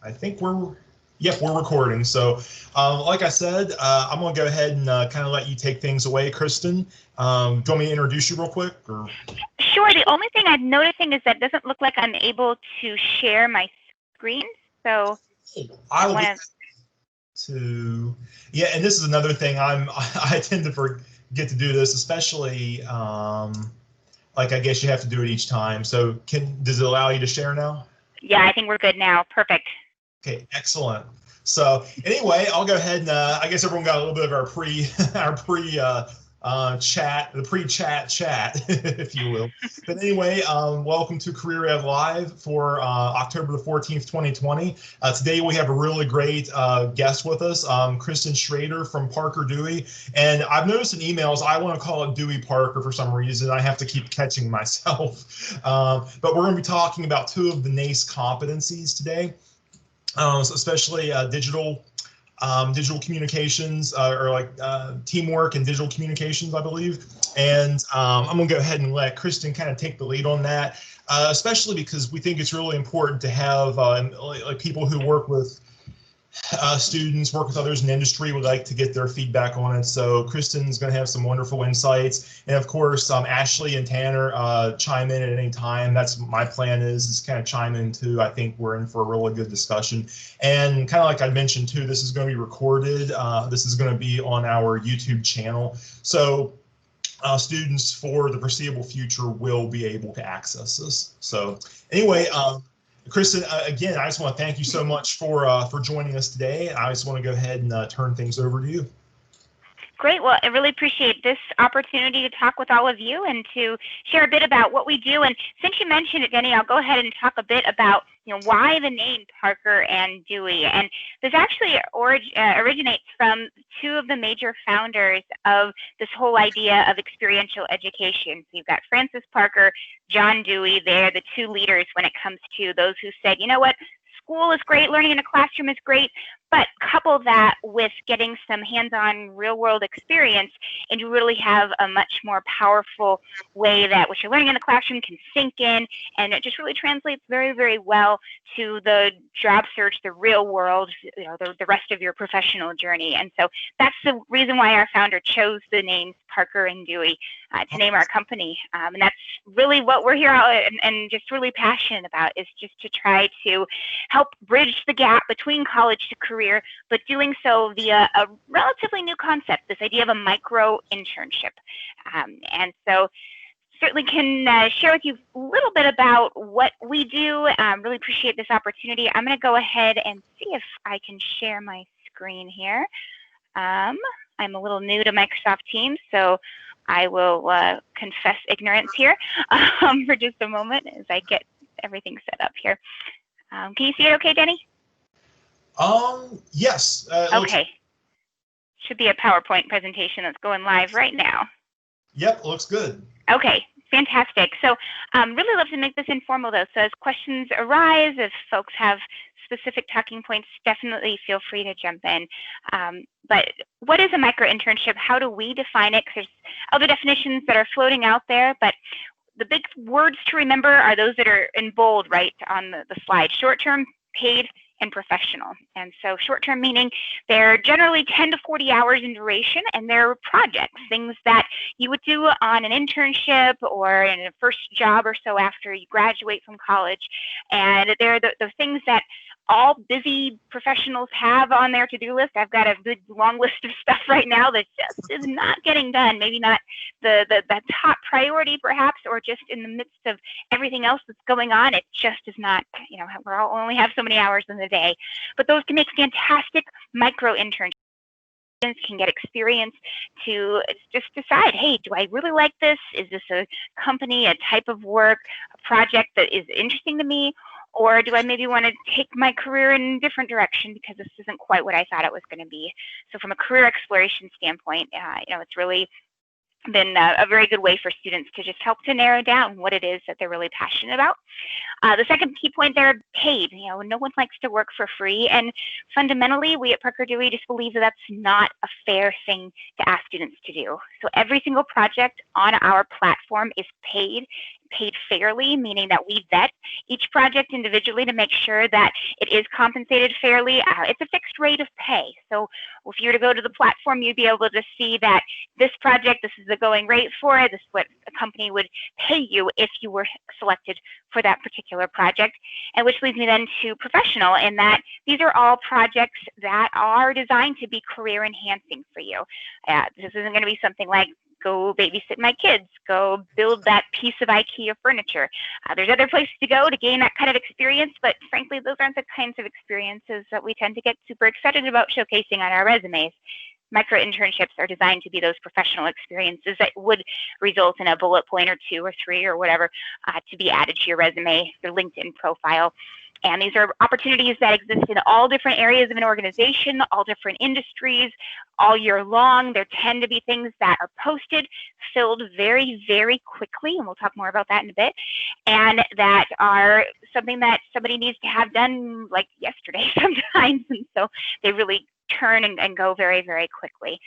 I think yep, we're recording. So like I said, I'm going to go ahead and kind of let you take things away, Kristin. Do you want me to introduce you real quick? Or? Sure. The only thing I'm noticing is that it doesn't look like I'm able to share my screen. So I want to, yeah, and this is another thing I tend to forget to do this, especially like I guess you have to do it each time. So does it allow you to share now? Yeah, I think we're good now. Perfect. Okay, excellent. So anyway, I'll go ahead and I guess everyone got a little bit of our pre-chat chat, if you will. But anyway, welcome to Career Ed Live for October the 14th, 2020. Today we have a really great guest with us, Kristin Schrader from Parker Dewey. And I've noticed in emails, I want to call it Dewey Parker for some reason. I have to keep catching myself. But we're going to be talking about two of the NACE competencies today. Especially digital communications or like teamwork and digital communications, I believe. And I'm going to go ahead and let Kristin kind of take the lead on that, especially because we think it's really important to have like people who work with students, work with others in industry, would like to get their feedback on it. So Kristin's going to have some wonderful insights. And of course, Ashley and Tanner chime in at any time. That's my plan is kind of chime in too. I think we're in for a really good discussion. And kind of like I mentioned too, this is going to be recorded. This is going to be on our YouTube channel. So students for the foreseeable future will be able to access this. So anyway, Kristin, again, I just want to thank you so much for joining us today. I just want to go ahead and turn things over to you. Great. Well, I really appreciate this opportunity to talk with all of you and to share a bit about what we do. And since you mentioned it, Denny, I'll go ahead and talk a bit about why the name Parker and Dewey. And this actually originates from two of the major founders of this whole idea of experiential education. So you've got Francis Parker, John Dewey. They're the two leaders when it comes to those who said, you know what, school is great, learning in a classroom is great, but couple that with getting some hands-on real-world experience, and you really have a much more powerful way that what you're learning in the classroom can sink in, and it just really translates very, very well to the job search, the real world, the rest of your professional journey. And so that's the reason why our founder chose the names Parker and Dewey to name our company. And that's really what we're here and just really passionate about, is just to try to help bridge the gap between college to career, but doing so via a relatively new concept, this idea of a micro-internship. And so certainly can share with you a little bit about what we do. Really appreciate this opportunity. I'm going to go ahead and see if I can share my screen here. I'm a little new to Microsoft Teams, so I will confess ignorance here for just a moment as I get everything set up here. Can you see it okay, Denny? Yes. Okay. Should be a PowerPoint presentation that's going live right now. Yep, looks good. Okay, fantastic. So really love to make this informal though. So as questions arise, if folks have specific talking points, definitely feel free to jump in. But what is a micro-internship? How do we define it? 'Cause there's other definitions that are floating out there, but the big words to remember are those that are in bold right on the slide: short-term, paid, and professional. And so short-term meaning they're generally 10 to 40 hours in duration, and they're projects, things that you would do on an internship or in a first job or so after you graduate from college. And they're the things that all busy professionals have on their to-do list. I've got a good long list of stuff right now that just is not getting done. Maybe not the top priority perhaps, or just in the midst of everything else that's going on, it just is not, we only have so many hours in the day. But those can make fantastic micro-internships. Can get experience to just decide, hey, do I really like this? Is this a company, a type of work, a project that is interesting to me? Or do I maybe want to take my career in a different direction because this isn't quite what I thought it was going to be? So from a career exploration standpoint, it's really been a very good way for students to just help to narrow down what it is that they're really passionate about. The second key point there, paid. No one likes to work for free, and fundamentally, we at Parker Dewey just believe that that's not a fair thing to ask students to do. So every single project on our platform is paid paid fairly, meaning that we vet each project individually to make sure that it is compensated fairly. It's a fixed rate of pay. So if you were to go to the platform, you'd be able to see that this project, this is the going rate for it, this is what a company would pay you if you were selected for that particular project. And which leads me then to professional, in that these are all projects that are designed to be career enhancing for you. This isn't going to be something like, go babysit my kids, go build that piece of IKEA furniture. There's other places to go to gain that kind of experience, but frankly, those aren't the kinds of experiences that we tend to get super excited about showcasing on our resumes. Micro-internships are designed to be those professional experiences that would result in a bullet point or 2 or 3 or whatever to be added to your resume, your LinkedIn profile. And these are opportunities that exist in all different areas of an organization, all different industries, all year long. There tend to be things that are posted, filled very, very quickly, and we'll talk more about that in a bit, and that are something that somebody needs to have done like yesterday sometimes, and so they really turn and go very, very quickly.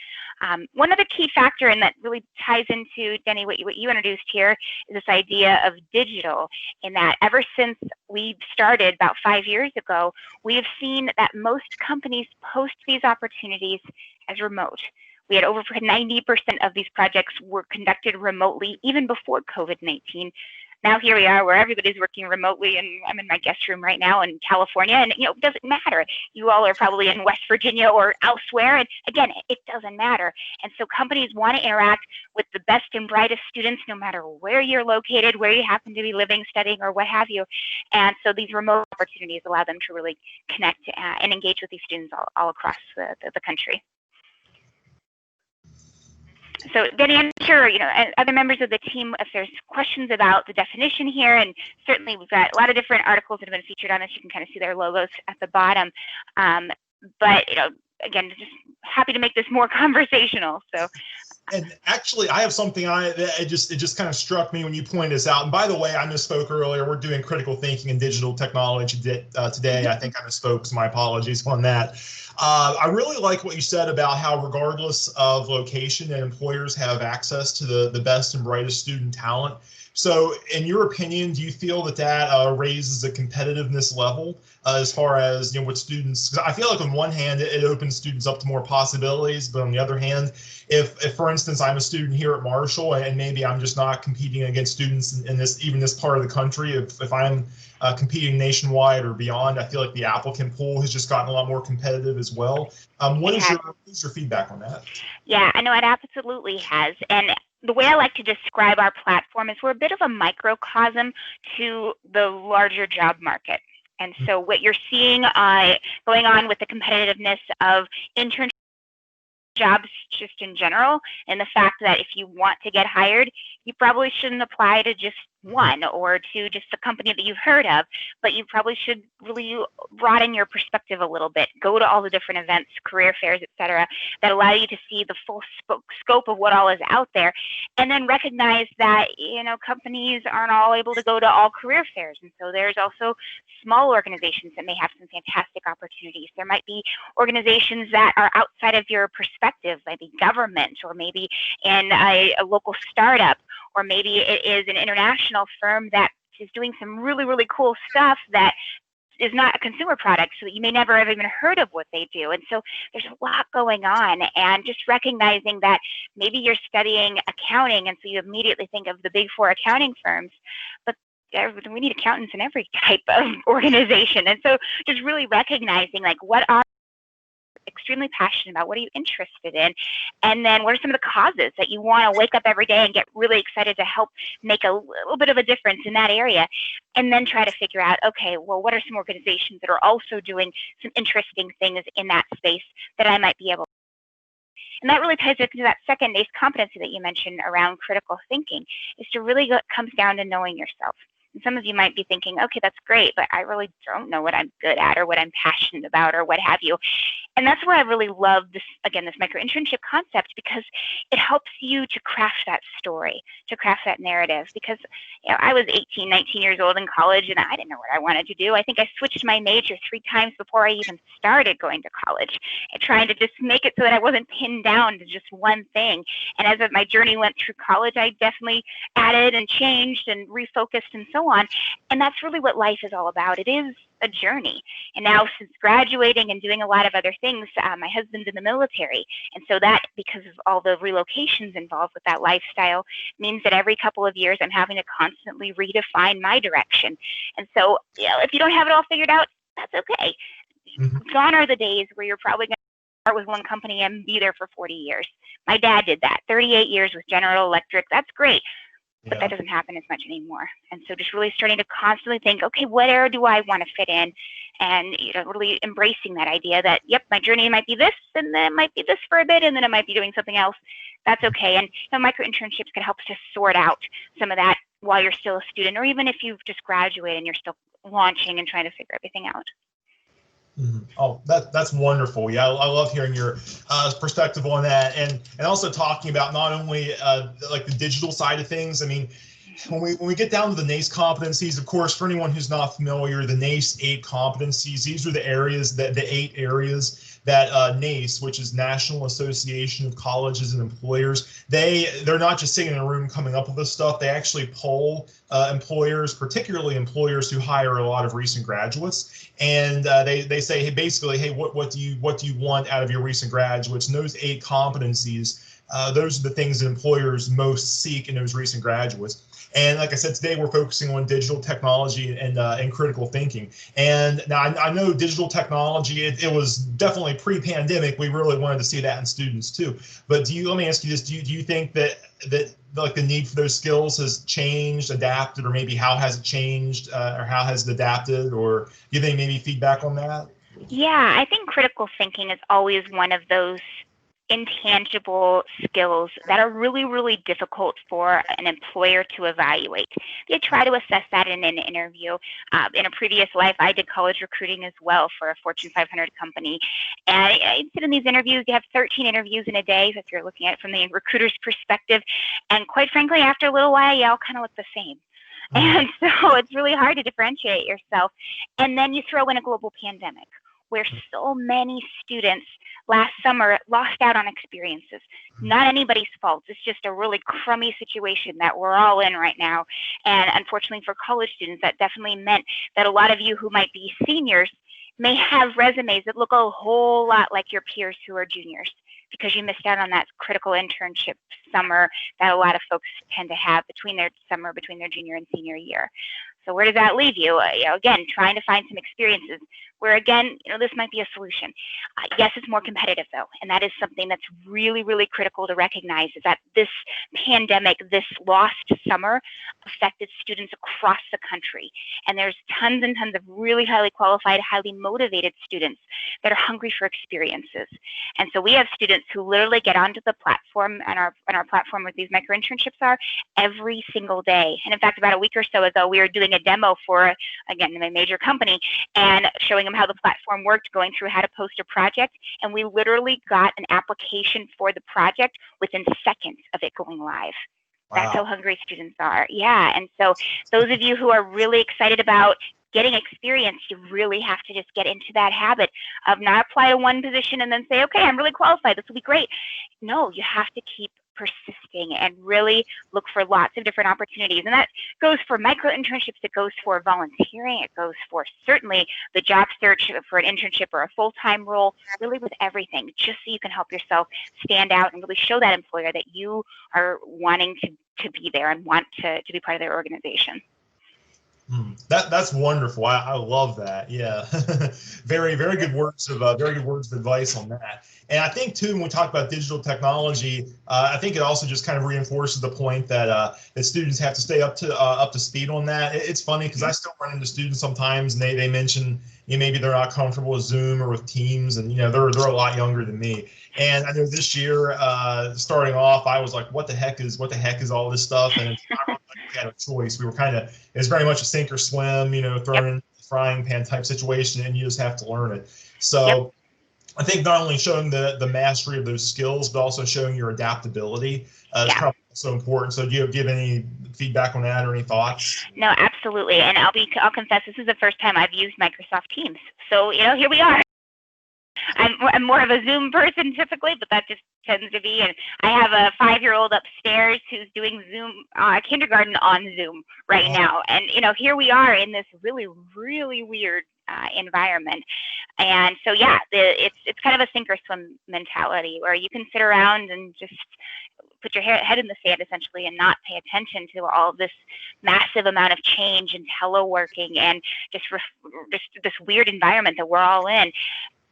One other key factor, and that really ties into, Denny, what you introduced here, is this idea of digital, in that ever since we started about 5 years ago, we have seen that most companies post these opportunities as remote. We had over 90% of these projects were conducted remotely even before COVID-19. Now here we are where everybody's working remotely, and I'm in my guest room right now in California, and it doesn't matter. You all are probably in West Virginia or elsewhere, and again, it doesn't matter. And so companies want to interact with the best and brightest students, no matter where you're located, where you happen to be living, studying, or what have you. And so these remote opportunities allow them to really connect and engage with these students all across the country. So, Denny, I'm sure, and other members of the team, if there's questions about the definition here, and certainly we've got a lot of different articles that have been featured on this. You can kind of see their logos at the bottom. But, again, just happy to make this more conversational. So. And actually, I have something it just kind of struck me when you pointed this out. And by the way, I misspoke earlier. We're doing critical thinking and digital technology today. I think I misspoke, so my apologies on that. I really like what you said about how, regardless of location, and employers have access to the best and brightest student talent. So in your opinion, do you feel that raises the competitiveness level as far as what students, because I feel like on one hand it opens students up to more possibilities, but on the other hand, if for instance I'm a student here at Marshall and maybe I'm just not competing against students in this part of the country, if I'm competing nationwide or beyond, I feel like the applicant pool has just gotten a lot more competitive as well. What is your feedback on that? Yeah, I know it absolutely has. And the way I like to describe our platform is we're a bit of a microcosm to the larger job market. And so what you're seeing going on with the competitiveness of internship jobs just in general, and the fact that if you want to get hired, you probably shouldn't apply to just one or to just a company that you've heard of, but you probably should really broaden your perspective a little bit, go to all the different events, career fairs, etc., that allow you to see the full scope of what all is out there, and then recognize that companies aren't all able to go to all career fairs, and so there's also small organizations that may have some fantastic opportunities. There might be organizations that are outside of your perspective, maybe government, or maybe in a local startup, or maybe it is an international firm that is doing some really, really cool stuff that is not a consumer product, so that you may never have even heard of what they do. And so there's a lot going on, and just recognizing that maybe you're studying accounting, and so you immediately think of the big 4 accounting firms, but we need accountants in every type of organization. And so just really recognizing what are extremely passionate about, what are you interested in, and then what are some of the causes that you want to wake up every day and get really excited to help make a little bit of a difference in that area, and then try to figure out, okay, well, what are some organizations that are also doing some interesting things in that space that I might be able to. And that really ties into that second NACE competency that you mentioned around critical thinking, is to really comes down to knowing yourself. And some of you might be thinking, okay, that's great, but I really don't know what I'm good at or what I'm passionate about or what have you. And that's where I really love this, again, this micro-internship concept, because it helps you to craft that story, to craft that narrative. Because I was 18, 19 years old in college, and I didn't know what I wanted to do. I think I switched my major 3 times before I even started going to college, and trying to just make it so that I wasn't pinned down to just one thing. And as my journey went through college, I definitely added and changed and refocused and so on. And that's really what life is all about. It is a journey. And now, since graduating and doing a lot of other things, my husband's in the military. And so that, because of all the relocations involved with that lifestyle, means that every couple of years I'm having to constantly redefine my direction. And so, if you don't have it all figured out, that's okay. Gone are the days where you're probably going to start with one company and be there for 40 years. My dad did that, 38 years with General Electric. That's great. But that doesn't happen as much anymore. And so just really starting to constantly think, okay, where do I want to fit in? And really embracing that idea that, yep, my journey might be this, and then it might be this for a bit, and then it might be doing something else. That's okay. And micro-internships can help to sort out some of that while you're still a student, or even if you've just graduated and you're still launching and trying to figure everything out. Oh, that's wonderful. Yeah, I love hearing your perspective on that, and also talking about not only like the digital side of things. I mean, when we get down to the NACE competencies, of course, for anyone who's not familiar, the NACE 8 competencies, these are the areas that the 8 areas that NACE, which is National Association of Colleges and Employers, they're not just sitting in a room coming up with this stuff. They actually poll employers, particularly employers who hire a lot of recent graduates, and they say, hey, basically, hey, what do you want out of your recent graduates? And those 8 competencies, those are the things that employers most seek in those recent graduates. And like I said, today we're focusing on digital technology and critical thinking. And now I know digital technology, it was definitely pre-pandemic. We really wanted to see that in students too. But let me ask you this, do you think that like the need for those skills has changed, adapted, or maybe how has it changed, or how has it adapted, or do you think maybe feedback on that? Yeah, I think critical thinking is always one of those intangible skills that are really, really difficult for an employer to evaluate. They try to assess that in an interview. In a previous life, I did college recruiting as well for a Fortune 500 company. And I sit in these interviews. You have 13 interviews in a day, if you're looking at it from the recruiter's perspective. And quite frankly, after a little while, you all kind of look the same. And so it's really hard to differentiate yourself. And then you throw in a global pandemic, where so many students last summer lost out on experiences. Not anybody's fault. It's just a really crummy situation that we're all in right now. And unfortunately for college students, that definitely meant that a lot of you who might be seniors may have resumes that look a whole lot like your peers who are juniors, because you missed out on that critical internship summer that a lot of folks tend to have between their junior and senior year. So where does that leave you? Again, trying to find some experiences where, again, this might be a solution. Yes, it's more competitive, though, and that is something that's really, really critical to recognize, is that this pandemic, this lost summer, affected students across the country. And there's tons and tons of really highly qualified, highly motivated students that are hungry for experiences. And so we have students who literally get onto the platform, and our platform where these micro-internships are, every single day. And in fact, about a week or so ago, we were doing a demo for, again, a major company, and showing them how the platform worked, going through how to post a project, and we literally got an application for the project within seconds of it going live. Wow. That's how hungry students are. Yeah, and so those of you who are really excited about getting experience, you really have to just get into that habit of not apply to one position and then say, okay, I'm really qualified, this will be great. No, you have to keep persisting and really look for lots of different opportunities. And that goes for micro-internships, it goes for volunteering, it goes for certainly the job search for an internship or a full-time role, really with everything, just so you can help yourself stand out and really show that employer that you are wanting to be there and want to be part of their organization. That's wonderful. I love that. Yeah, very good words of advice on that. And I think too, when we talk about digital technology, I think it also just kind of reinforces the point that that students have to stay up to speed on that. It's funny because I still run into students sometimes, and they mention maybe they're not comfortable with Zoom or with Teams, and they're a lot younger than me. And I know this year, starting off, I was like, what the heck is all this stuff? And it's not really like, we had a choice. We were it's very much a sink or swim, thrown in the frying pan type situation, and you just have to learn it. So I think not only showing the mastery of those skills, but also showing your adaptability is probably so important. So do you give any feedback on that or any thoughts? No, absolutely. And I'll confess, this is the first time I've used Microsoft Teams. So, here we are. I'm more of a Zoom person typically, but that just tends to be. And I have a 5-year-old upstairs who's doing Zoom kindergarten on Zoom right now. And here we are in this really, really weird environment. And so it's kind of a sink or swim mentality where you can sit around and just put your head in the sand essentially and not pay attention to all of this massive amount of change and teleworking and just this weird environment that we're all in.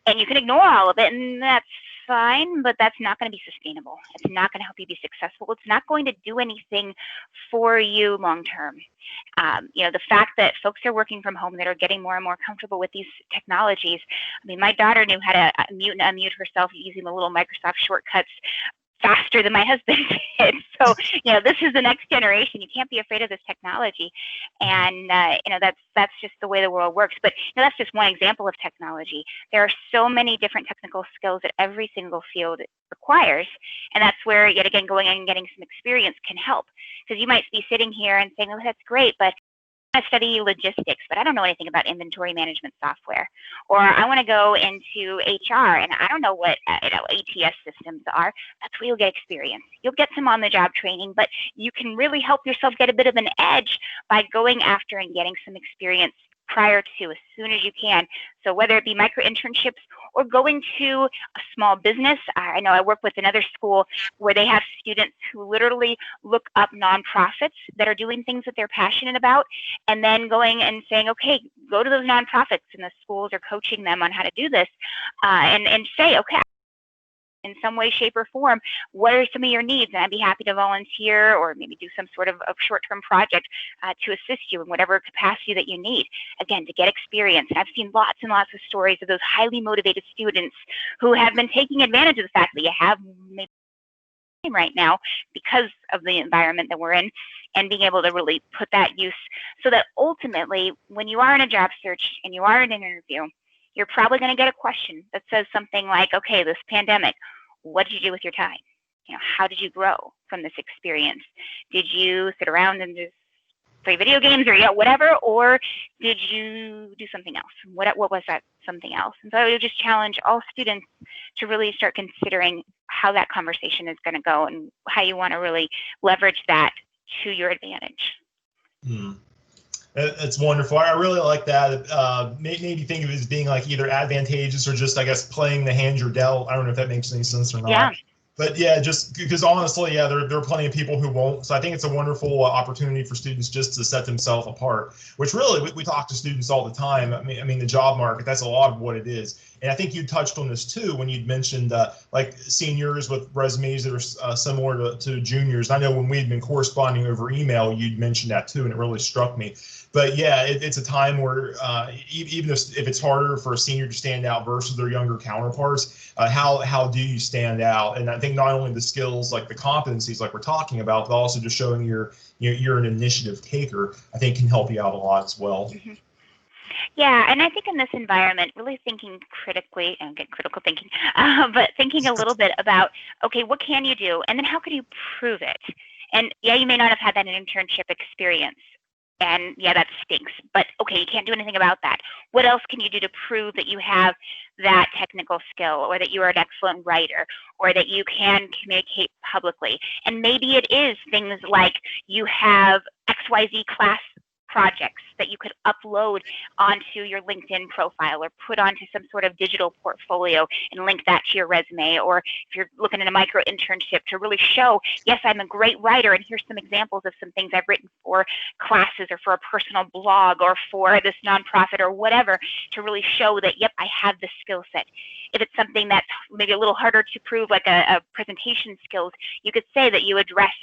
And you can ignore all of it, and that's fine, but that's not going to be sustainable. It's not going to help you be successful. It's not going to do anything for you long term. The fact that folks are working from home that are getting more and more comfortable with these technologies. I mean, my daughter knew how to mute and unmute herself using the little Microsoft shortcuts faster than my husband did. So, this is the next generation. You can't be afraid of this technology. And, that's just the way the world works. But that's just one example of technology. There are so many different technical skills that every single field requires. And that's where, yet again, going in and getting some experience can help. Because you might be sitting here and saying, oh, that's great, but I study logistics, but I don't know anything about inventory management software. Or I want to go into HR and I don't know what ATS systems are. That's where you'll get experience. You'll get some on-the-job training, but you can really help yourself get a bit of an edge by going after and getting some experience prior to as soon as you can. So whether it be micro-internships or going to a small business, I know I work with another school where they have students who literally look up nonprofits that are doing things that they're passionate about, and then going and saying, okay, go to those nonprofits, and the schools are coaching them on how to do this, and say, okay, in some way, shape, or form, what are some of your needs? And I'd be happy to volunteer or maybe do some sort of short-term project to assist you in whatever capacity that you need. Again, to get experience. And I've seen lots and lots of stories of those highly motivated students who have been taking advantage of the fact that you have maybe right now because of the environment that we're in, and being able to really put that use so that ultimately, when you are in a job search and you are in an interview, you're probably going to get a question that says something like, okay, this pandemic, what did you do with your time? How did you grow from this experience? Did you sit around and just play video games or whatever, or did you do something else? What was that something else? And so I would just challenge all students to really start considering how that conversation is going to go and how you want to really leverage that to your advantage. It's wonderful. I really like that. Maybe think of it as being like either advantageous or just, I guess, playing the hand you're dealt. I don't know if that makes any sense or not. Yeah. But yeah, just because honestly, there are plenty of people who won't. So I think it's a wonderful opportunity for students just to set themselves apart, which really we talk to students all the time. I mean, the job market, that's a lot of what it is. And I think you touched on this too when you'd mentioned like seniors with resumes that are similar to juniors. I know when we'd been corresponding over email, you'd mentioned that too, and it really struck me. But yeah, it's a time where even if it's harder for a senior to stand out versus their younger counterparts, how do you stand out? And I think not only the skills, like the competencies, like we're talking about, but also just showing you're an initiative taker, I think can help you out a lot as well. Mm-hmm. Yeah, and I think in this environment, really thinking critically, and again, critical thinking, but thinking a little bit about, okay, what can you do? And then how can you prove it? And yeah, you may not have had that internship experience. And yeah, that stinks, but okay, you can't do anything about that. What else can you do to prove that you have that technical skill, or that you are an excellent writer, or that you can communicate publicly? And maybe it is things like you have XYZ class projects that you could upload onto your LinkedIn profile or put onto some sort of digital portfolio and link that to your resume. Or if you're looking at a micro-internship, to really show, yes, I'm a great writer, and here's some examples of some things I've written for classes or for a personal blog or for this nonprofit or whatever, to really show that, yep, I have the skill set. If it's something that's maybe a little harder to prove, like a presentation skills, you could say that you addressed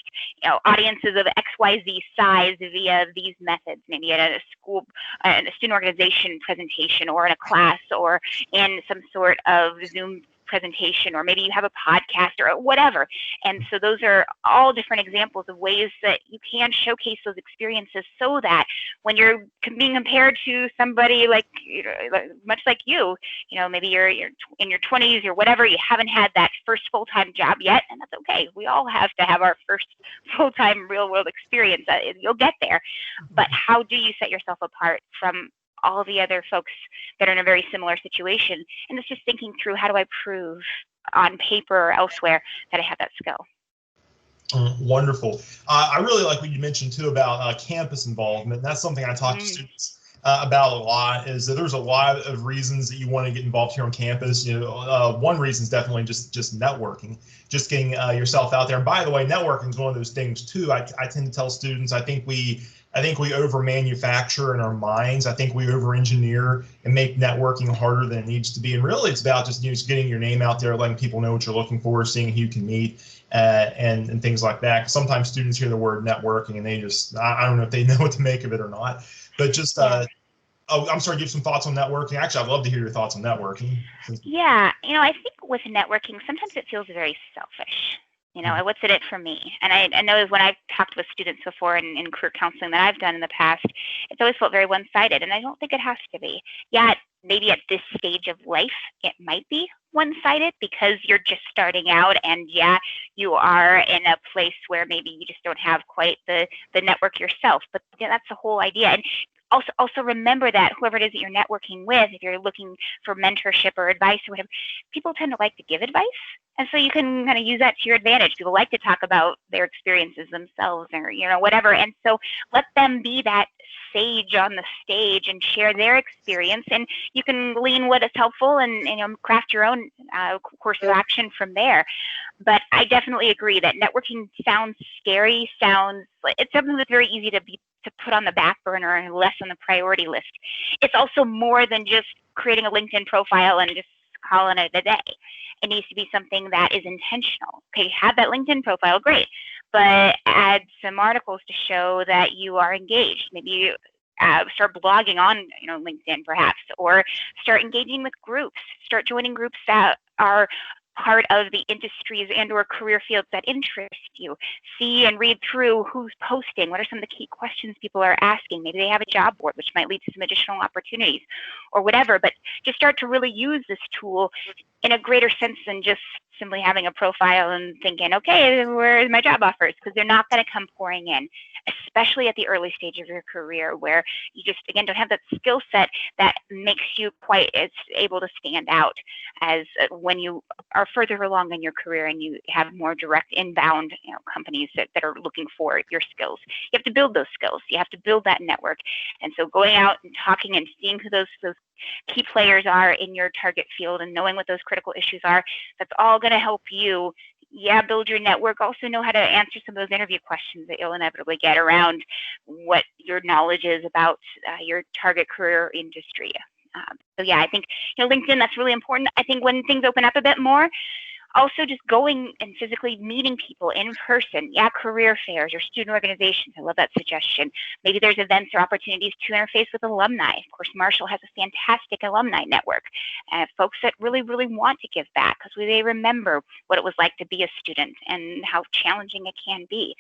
audiences of XYZ size via these methods, maybe at a school, a student organization presentation, or in a class, or in some sort of Zoom presentation, or maybe you have a podcast or whatever. And so those are all different examples of ways that you can showcase those experiences, so that when you're being compared to somebody like, much like you, maybe you're in your 20s or whatever, you haven't had that first full-time job yet, and that's okay. We all have to have our first full-time real-world experience. You'll get there. But how do you set yourself apart from all the other folks that are in a very similar situation? And it's just thinking through, how do I prove on paper or elsewhere that I have that skill? Wonderful. I really like what you mentioned too about campus involvement. That's something I talk to students about a lot, is that there's a lot of reasons that you want to get involved here on campus. One reason is definitely just networking, just getting yourself out there. And by the way, networking is one of those things too. I tend to tell students, I think we over manufacture in our minds. I think we over engineer and make networking harder than it needs to be. And really, it's about just getting your name out there, letting people know what you're looking for, seeing who you can meet, and things like that. Sometimes students hear the word networking and they just, I don't know if they know what to make of it or not. But just, I'm sorry, give some thoughts on networking. Actually, I'd love to hear your thoughts on networking. Yeah, I think with networking, sometimes it feels very selfish. What's in it for me? And I know when I've talked with students before in career counseling that I've done in the past, it's always felt very one-sided, and I don't think it has to be. Yeah, maybe at this stage of life, it might be one-sided because you're just starting out, and yeah, you are in a place where maybe you just don't have quite the network yourself. But that's the whole idea. And also remember that whoever it is that you're networking with, if you're looking for mentorship or advice or whatever, people tend to like to give advice. And so you can kind of use that to your advantage. People like to talk about their experiences themselves, or, whatever. And so let them be that sage on the stage and share their experience. And you can glean what is helpful and craft your own course of action from there. But I definitely agree that networking sounds scary, it's something that's very easy to put on the back burner and less on the priority list. It's also more than just creating a LinkedIn profile and just calling it a day. It needs to be something that is intentional. Okay, have that LinkedIn profile, great, but add some articles to show that you are engaged. Maybe you start blogging on LinkedIn perhaps, or start engaging with groups. Start joining groups that are part of the industries and or career fields that interest you. See and read through who's posting, what are some of the key questions people are asking. Maybe they have a job board, which might lead to some additional opportunities or whatever, but just start to really use this tool in a greater sense than just simply having a profile and thinking, okay, where's my job offers? Because they're not going to come pouring in, especially at the early stage of your career where you just, again, don't have that skill set that makes you quite as able to stand out as when you are further along in your career and you have more direct inbound companies that are looking for your skills. You have to build those skills. You have to build that network. And so going out and talking and seeing who those key players are in your target field and knowing what those critical issues are, that's all going to help you build your network. Also know how to answer some of those interview questions that you'll inevitably get around what your knowledge is about your target career industry. So yeah, I think LinkedIn, that's really important. I think when things open up a bit more, also just going and physically meeting people in person. Yeah, career fairs or student organizations. I love that suggestion. Maybe there's events or opportunities to interface with alumni. Of course, Marshall has a fantastic alumni network. Folks that really, really want to give back because they remember what it was like to be a student and how challenging it can be.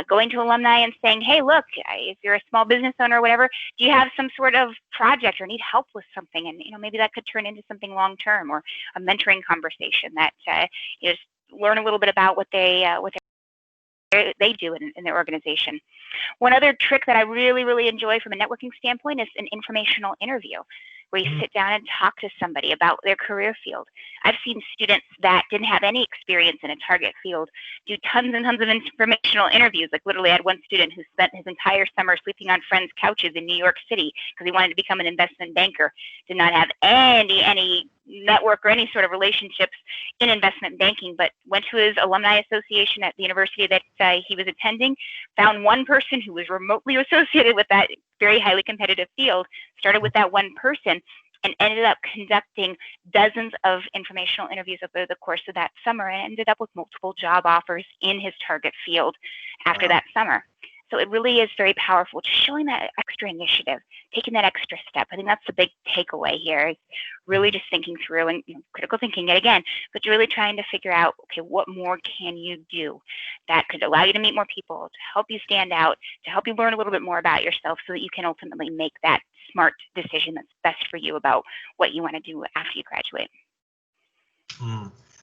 Going to alumni and saying, hey, look, if you're a small business owner or whatever, do you have some sort of project or need help with something? And maybe that could turn into something long-term or a mentoring conversation that just learn a little bit about what they do in their organization. One other trick that I really, really enjoy from a networking standpoint is an informational interview, where you sit down and talk to somebody about their career field. I've seen students that didn't have any experience in a target field do tons and tons of informational interviews. Like literally I had one student who spent his entire summer sleeping on friends' couches in New York City because he wanted to become an investment banker, did not have any network or any sort of relationships in investment banking, but went to his alumni association at the university that he was attending, found one person who was remotely associated with that very highly competitive field, started with that one person, and ended up conducting dozens of informational interviews over the course of that summer and ended up with multiple job offers in his target field after that summer. So it really is very powerful, just showing that extra initiative, taking that extra step. I think that's the big takeaway here, is really just thinking through and critical thinking it again, but really trying to figure out, okay, what more can you do that could allow you to meet more people, to help you stand out, to help you learn a little bit more about yourself so that you can ultimately make that smart decision that's best for you about what you want to do after you graduate.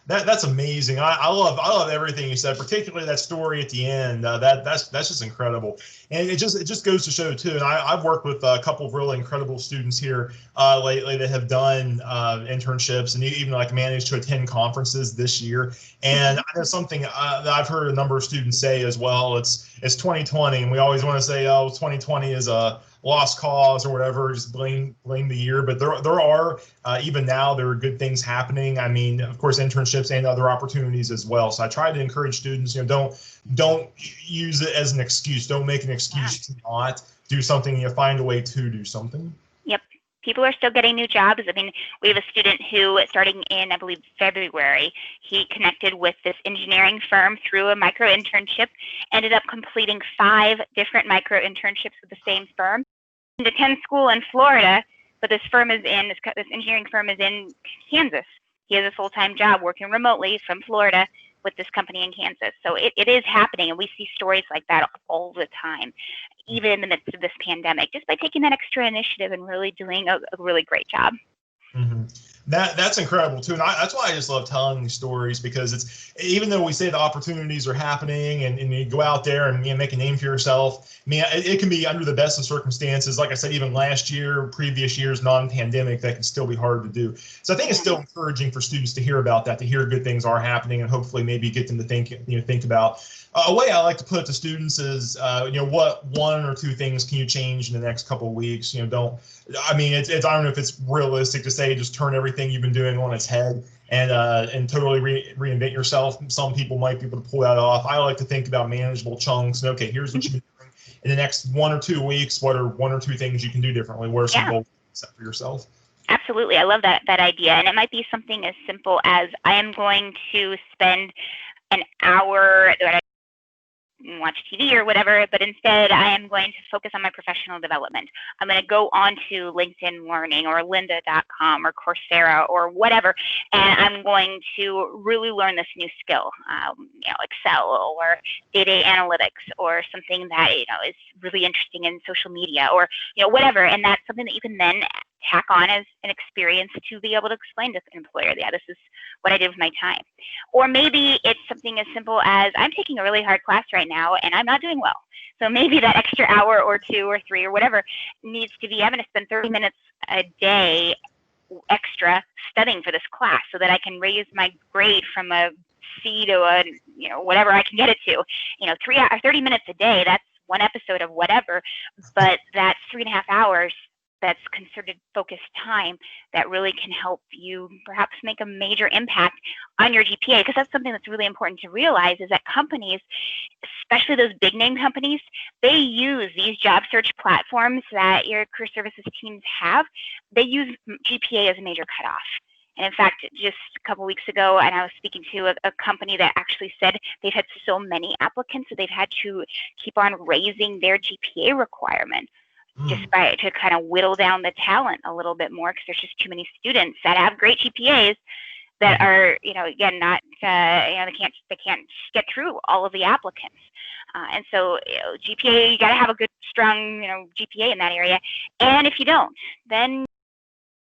That's amazing. I love everything you said, particularly that story at the end. That's just incredible, and it just goes to show too. And I've worked with a couple of really incredible students here lately that have done internships and even like managed to attend conferences this year. And I know something that I've heard a number of students say as well. It's 2020, and we always want to say, oh, 2020 is a lost cause or whatever, just blame the year. But there are even now there are good things happening. I mean, of course, internships and other opportunities as well. So I try to encourage students, don't use it as an excuse. Don't make an excuse to not do something. You find a way to do something. Yep. People are still getting new jobs. I mean, we have a student who, starting in, I believe, February, he connected with this engineering firm through a micro-internship, ended up completing 5 different micro-internships with the same firm, and attend school in Florida, but this engineering firm is in Kansas. He has a full-time job working remotely from Florida with this company in Kansas. So it is happening, and we see stories like that all the time, even in the midst of this pandemic, just by taking that extra initiative and really doing a really great job. Mm-hmm. That's incredible too, and that's why I just love telling these stories, because it's, even though we say the opportunities are happening and you go out there and make a name for yourself, I mean, it can be under the best of circumstances. Like I said, even last year, previous years, non-pandemic, that can still be hard to do. So I think it's still encouraging for students to hear about that, to hear good things are happening, and hopefully maybe get them to think about. A way I like to put it to students is, what 1 or 2 things can you change in the next couple of weeks? I don't know if it's realistic to say just turn everything you've been doing on its head and totally reinvent yourself. Some people might be able to pull that off. I like to think about manageable chunks. And okay, here's what you've been doing in the next 1 or 2 weeks. What are 1 or 2 things you can do differently? What are some goals set for yourself? Absolutely. I love that idea. And it might be something as simple as, I am going to spend an hour that I watch TV or whatever, but instead I am going to focus on my professional development. I'm going to go on to LinkedIn Learning or lynda.com or Coursera or whatever, and I'm going to really learn this new skill, Excel or data analytics or something that is really interesting in social media or whatever, and that's something that you can then tack on as an experience to be able to explain to an employer, yeah, this is what I did with my time. Or maybe it's something as simple as, I'm taking a really hard class right now and I'm not doing well. So maybe that extra hour or 2 or 3 or whatever needs to be, I'm going to spend 30 minutes a day extra studying for this class so that I can raise my grade from a C to a, whatever I can get it to. 30 minutes a day, that's 1 episode of whatever, but that's 3.5 hours that's concerted focused time that really can help you perhaps make a major impact on your GPA, because that's something that's really important to realize, is that companies, especially those big name companies, they use these job search platforms that your career services teams have. They use GPA as a major cutoff. And in fact, just a couple weeks ago, and I was speaking to a company that actually said they've had so many applicants that they've had to keep on raising their GPA requirement just to kind of whittle down the talent a little bit more, because there's just too many students that have great GPAs that are, again, not, they can't get through all of the applicants. And so GPA, you got to have a good, strong, GPA in that area. And if you don't, then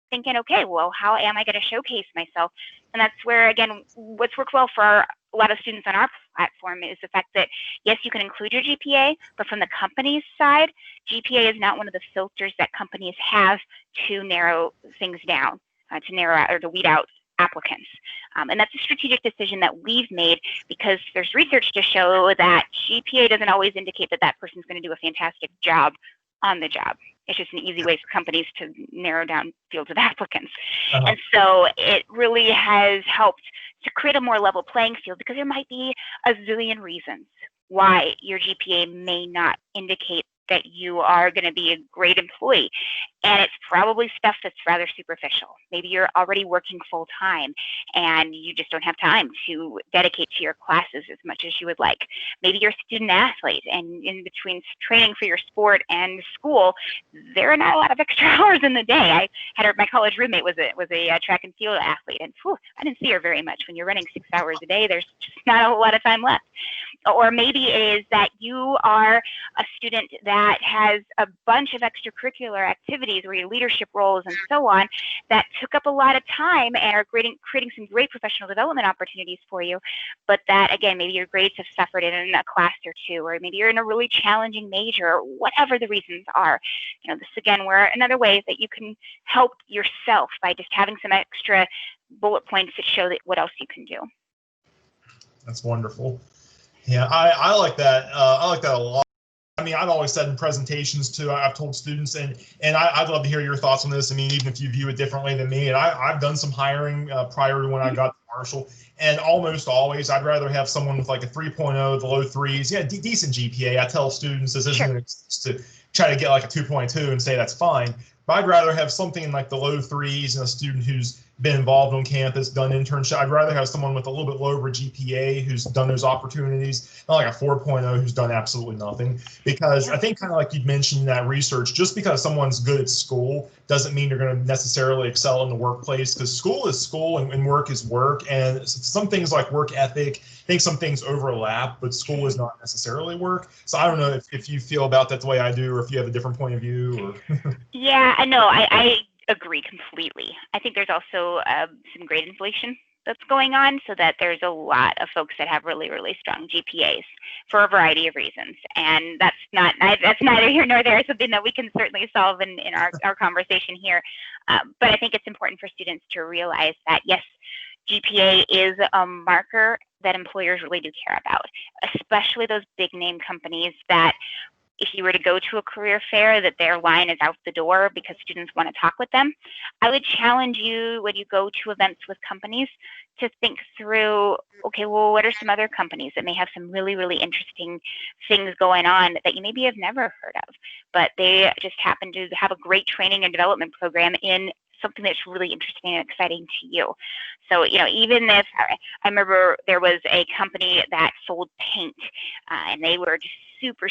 thinking, okay, well, how am I going to showcase myself? And that's where, again, what's worked well for a lot of students on our platform is the fact that, yes, you can include your GPA, but from the company's side, GPA is not one of the filters that companies have to narrow things down, to narrow out or to weed out applicants. And that's a strategic decision that we've made, because there's research to show that GPA doesn't always indicate that that person's going to do a fantastic job on the job. It's just an easy way for companies to narrow down fields of applicants. And so it really has helped to create a more level playing field, because there might be a zillion reasons why your GPA may not indicate that you are going to be a great employee. And it's probably stuff that's rather superficial. Maybe you're already working full time and you just don't have time to dedicate to your classes as much as you would like. Maybe you're a student athlete and in between training for your sport and school, there are not a lot of extra hours in the day. I had my college roommate was a track and field athlete, and I didn't see her very much. When you're running 6 hours a day, there's just not a whole lot of time left. Or maybe it is that you are a student that has a bunch of extracurricular activities or your leadership roles and so on that took up a lot of time and are creating some great professional development opportunities for you, but that, again, maybe your grades have suffered in a class or two, or maybe you're in a really challenging major, or whatever the reasons are. You know, this, again, where another way that you can help yourself by just having some extra bullet points that show that what else you can do. That's wonderful. Yeah, I like that. I like that a lot. I mean, I've always said in presentations too, I've told students, and I'd love to hear your thoughts on this. I mean, even if you view it differently than me, and I've done some hiring prior to when I got to Marshall, and almost always I'd rather have someone with like a 3.0, the low threes, yeah, decent GPA. I tell students this isn't an excuse to try to get like a 2.2 and say that's fine, but I'd rather have something in like the low threes and a student who's been involved on campus, done internship. I'd rather have someone with a little bit lower GPA who's done those opportunities, not like a 4.0 who's done absolutely nothing. Because I think, kind of like you'd mentioned in that research, just because someone's good at school doesn't mean they're going to necessarily excel in the workplace, because school is school and work is work. And some things like work ethic, I think some things overlap, but school is not necessarily work. So I don't know if you feel about that the way I do, or if you have a different point of view. Or Yeah, I know. I agree completely. I think there's also some grade inflation that's going on, so that there's a lot of folks that have really, really strong GPAs for a variety of reasons. And that's neither here nor there. It's something that we can certainly solve in our conversation here. But I think it's important for students to realize that, yes, GPA is a marker that employers really do care about, especially those big name companies that if you were to go to a career fair, that their line is out the door because students want to talk with them. I would challenge you when you go to events with companies to think through, okay, well, what are some other companies that may have some really, really interesting things going on that you maybe have never heard of, but they just happen to have a great training and development program in something that's really interesting and exciting to you. So, you know, even if I remember there was a company that sold paint, and they were just super,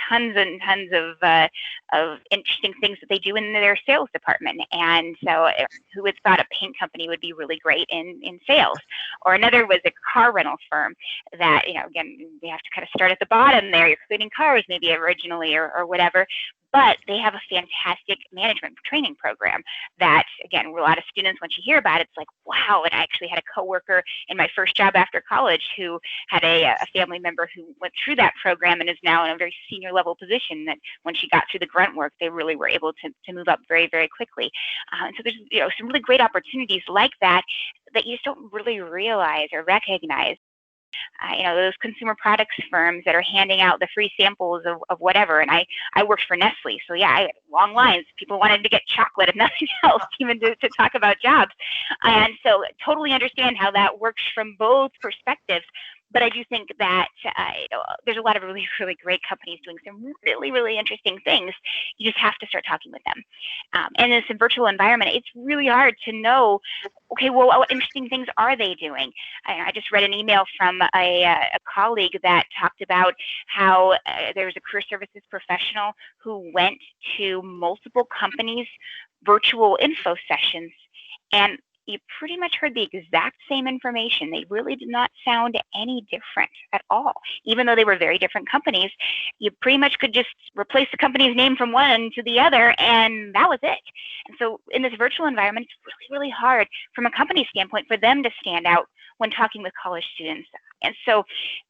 tons and tons of interesting things that they do in their sales department. And so who would thought a paint company would be really great in sales? Or another was a car rental firm that, you know, again, we have to kind of start at the bottom there. You're cleaning cars maybe originally or whatever. But they have a fantastic management training program that, again, a lot of students, once you hear about it, it's like, wow. And I actually had a coworker in my first job after college who had a family member who went through that program and is now in a very senior level position, that when she got through the grunt work, they really were able to move up very, very quickly. And so there's, you know, some really great opportunities like that that you just don't really realize or recognize. You know, those consumer products firms that are handing out the free samples of whatever. And I worked for Nestle, so yeah, I had long lines. People wanted to get chocolate if nothing else, even to talk about jobs. And so totally understand how that works from both perspectives. But I do think that you know, there's a lot of really, really great companies doing some really, really interesting things. You just have to start talking with them. And in this virtual environment, it's really hard to know, okay, well, what interesting things are they doing? I just read an email from a colleague that talked about how there was a career services professional who went to multiple companies' virtual info sessions, and you pretty much heard the exact same information. They really did not sound any different at all. Even though they were very different companies, you pretty much could just replace the company's name from one to the other, and that was it. And so in this virtual environment, it's really, really hard from a company standpoint for them to stand out when talking with college students. And so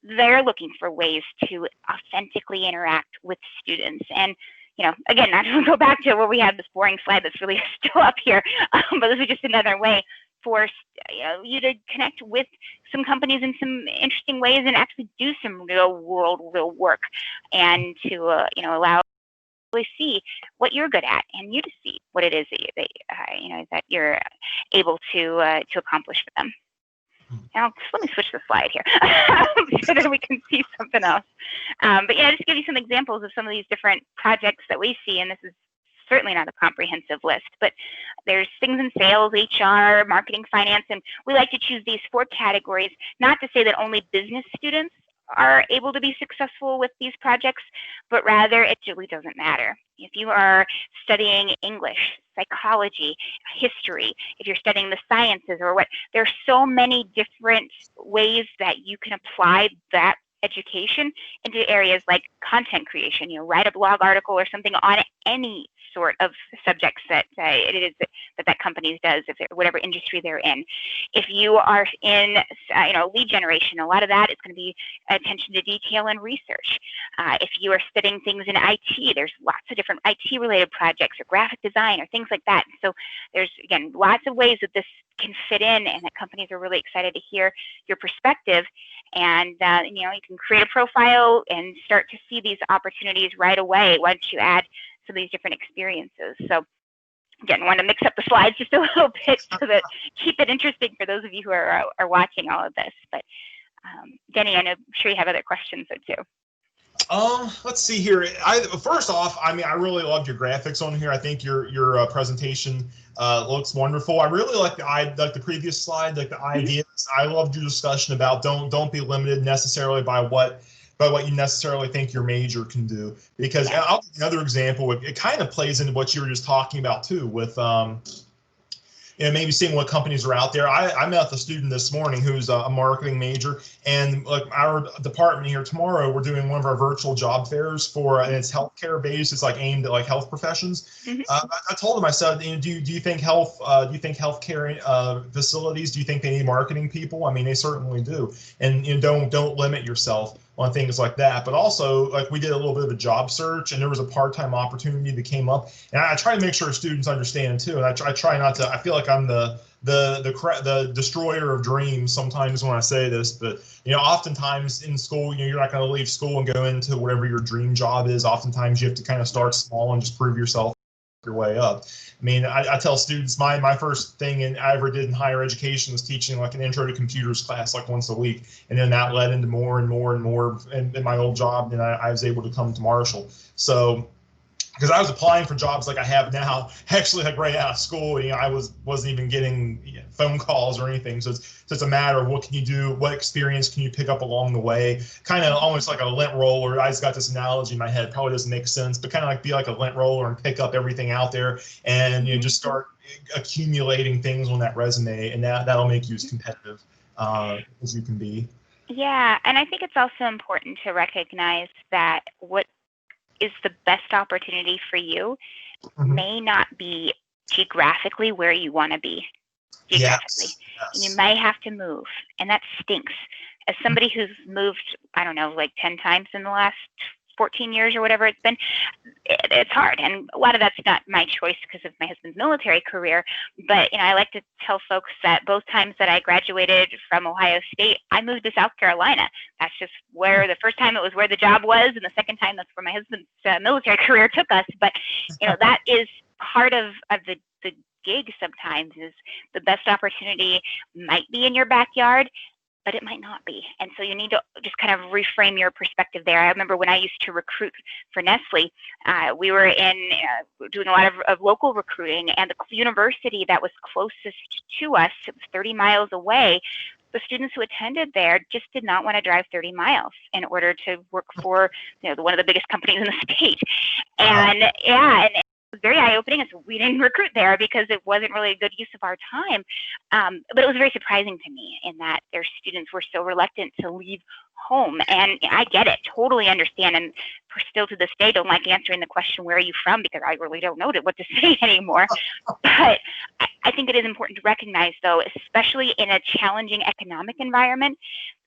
they're looking for ways to authentically interact with students. And you know, again, not to go back to where we have this boring slide that's really still up here, but this is just another way for you to connect with some companies in some interesting ways and actually do some real work, and to you know, allow really see what you're good at, and you to see what it is that you know, that you're able to accomplish for them. Now, let me switch the slide here so that we can see something else. But yeah, just give you some examples of some of these different projects that we see, and this is certainly not a comprehensive list, but there's things in sales, HR, marketing, finance, and we like to choose these 4 categories, not to say that only business students are able to be successful with these projects, but rather it really doesn't matter. If you are studying English, psychology, history, if you're studying the sciences or what, there are so many different ways that you can apply that education into areas like content creation, write a blog article or something on any sort of subjects that it is that company does, whatever industry they're in. If you are in lead generation, a lot of that is going to be attention to detail and research. If you are studying things in IT, there's lots of different IT related projects or graphic design or things like that. So there's, again, lots of ways that this can fit in, and that companies are really excited to hear your perspective. And you can create a profile and start to see these opportunities right away once you add some of these different experiences. So again, I want to mix up the slides just a little bit so that keep it interesting for those of you who are watching all of this. But Denny, I'm sure you have other questions though too. Let's see here. First off, I really loved your graphics on here. I think your presentation looks wonderful. I really like the previous slide, like the ideas. I loved your discussion about don't be limited necessarily by what you necessarily think your major can do. Because I'll give another example. It kind of plays into what you were just talking about too, with maybe seeing what companies are out there. I met a student this morning who's a marketing major, and like our department here tomorrow, we're doing one of our virtual job fairs and it's healthcare based. It's like aimed at like health professions. I told him, I said, do you think healthcare facilities, do you think they need marketing people? I mean, they certainly do. And don't limit yourself on things like that. But also, like, we did a little bit of a job search, and there was a part-time opportunity that came up, and I try to make sure students understand too. And I try not to. I feel like I'm the destroyer of dreams sometimes when I say this, but oftentimes in school, you're not going to leave school and go into whatever your dream job is. Oftentimes you have to kind of start small and just prove yourself your way up. I mean, I tell students my first thing I ever did in higher education was teaching like an intro to computers class like once a week, and then that led into more and more and more in my old job. And I was able to come to Marshall. So because I was applying for jobs like I have now, actually like right out of school, I wasn't even getting phone calls or anything. So it's a matter of what can you do, what experience can you pick up along the way, kind of almost like a lint roller. I just got this analogy in my head, probably doesn't make sense, but kind of like be like a lint roller and pick up everything out there, and just start accumulating things on that resume, and that'll make you as competitive as you can be. Yeah, and I think it's also important to recognize that what is the best opportunity for you may not be geographically where you want to be geographically. Yes. And you may have to move, and that stinks. As somebody who's moved, I don't know, like 10 times in the last 14 years or whatever it's been, it's hard. And a lot of that's not my choice because of my husband's military career. But, I like to tell folks that both times that I graduated from Ohio State, I moved to South Carolina. That's just where the first time it was where the job was, and the second time that's where my husband's military career took us. But, that is part of the gig sometimes. Is the best opportunity might be in your backyard, but it might not be. And so you need to just kind of reframe your perspective there. I remember when I used to recruit for Nestle, we were doing a lot of local recruiting, and the university that was closest to us, it was 30 miles away, the students who attended there just did not want to drive 30 miles in order to work for one of the biggest companies in the state. And and it was very eye-opening, and so we didn't recruit there because it wasn't really a good use of our time. But it was very surprising to me in that their students were so reluctant to leave home. And I get it, totally understand, and still to this day don't like answering the question, where are you from? Because I really don't know what to say anymore. But I think it is important to recognize, though, especially in a challenging economic environment,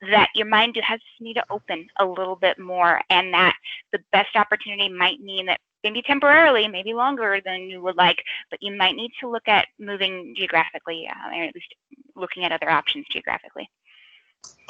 that your mind has to need to open a little bit more, and that the best opportunity might mean that maybe temporarily, maybe longer than you would like, but you might need to look at moving geographically, or at least looking at other options geographically.